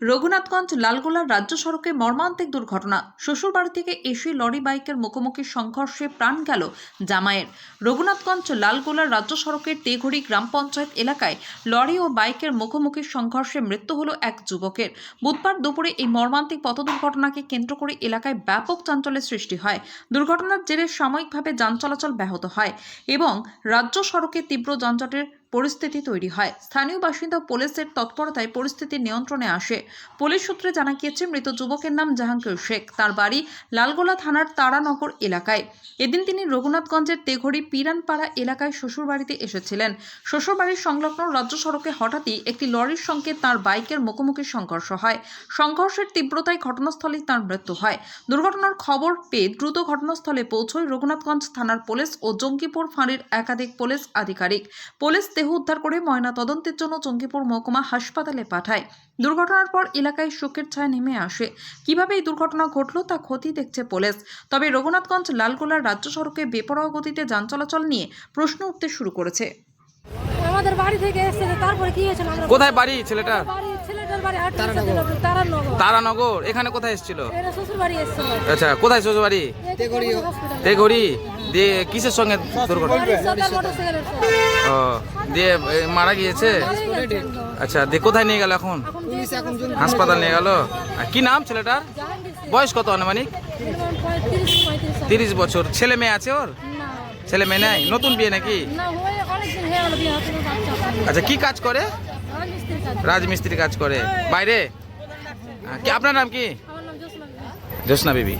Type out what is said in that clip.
রঘুনাথগঞ্জ লালগোলার রাজ্য সড়কে মর্মান্তিক দুর্ঘটনা। শ্বশুরবাড়ি থেকে এসে লরি বাইকের মুখোমুখি সংঘর্ষে প্রাণ গেল জামাইয়ের। রঘুনাথগঞ্জ লালগোলার রাজ্য সড়কের তেঘড়ি গ্রাম পঞ্চায়েত এলাকায় লরি ও বাইকের মুখোমুখি সংঘর্ষে মৃত্যু হলো এক যুবকের। বুধবার দুপুরে এই মর্মান্তিক পথ দুর্ঘটনাকে কেন্দ্র করে এলাকায় ব্যাপক চাঞ্চল্যের সৃষ্টি হয়। দুর্ঘটনার জেরে সাময়িকভাবে যান চলাচল ব্যাহত হয় এবং রাজ্য সড়কে তীব্র যানজটের পরিস্থিতি তৈরি হয়। স্থানীয় বাসিন্দা পুলিশের তৎপরতায় পরিস্থিতি নিয়ন্ত্রণে আসে। পুলিশ সূত্রে জানা গিয়েছে, মৃত যুবকের নাম জাহাঙ্গীর শেখ। তার বাড়ি লালগোলা থানার তারানগর এলাকায়। এদিন তিনি রঘুনাথগঞ্জের তেঘড়ি পিরানপাড়া এলাকায় শ্বশুরবাড়িতে এসেছিলেন। শ্বশুরবাড়ির সংলগ্ন রাজ্য সড়কে হঠাৎই একটি লরির সঙ্গে তার বাইকের মুখোমুখি সংঘর্ষ হয়। সংঘর্ষের তীব্রতায় ঘটনাস্থলেই তার মৃত্যু হয়। দুর্ঘটনার খবর পেয়ে দ্রুত ঘটনাস্থলে পৌঁছয় রঘুনাথগঞ্জ থানার পুলিশ ও জঙ্গিপুর ফাঁড়ির একাধিক পুলিশ আধিকারিক। পুলিশ দেহ উদ্ধার করে ময়না তদন্তের জন্য জঙ্গিপুর মহকুমা হাসপাতালে পাঠায়। দুর্ঘটনার পর এলাকায় শোকের ছায়া নেমে আসে। কিভাবে এই দুর্ঘটনা ঘটল তা খতিয়ে দেখছে পুলিশ। তবে রঘুনাথগঞ্জ লালগোলার রাজ্য সড়কে বেপরোয়া গতিতে যান চলাচল নিয়ে প্রশ্ন উঠতে শুরু করেছে। আমাদের বাড়ি থেকে এসেছে, তারপরে কি হয়েছে? কোথায় বাড়ি ছেলেটার? ছেলেটার বাড়ি তারানগর। তারানগর। এখানে কোথায় এসেছিল? এরা শ্বশুর বাড়ি এসেছিল। আচ্ছা, কোথায় শ্বশুর বাড়ি? তেঘড়ি। দিয়ে কিসের সঙ্গে দুর্ঘটনা? ও, দিয়ে মারা গিয়েছে। আচ্ছা, দিয়ে কোথায় নিয়ে গেল এখন? হাসপাতাল নিয়ে গেল। আর কি নাম ছেলেটার? বয়স কত আনুমানিক? 30 বছর। ছেলে মেয়ে আছে ওর? ছেলে মেয়ে নাই? নতুন বিয়ে নাকি? আচ্ছা, কি কাজ করে? রাজমিস্ত্রি কাজ করে। বাইরে? কি আপনার নাম কি? জ্যোৎস্না বিবি।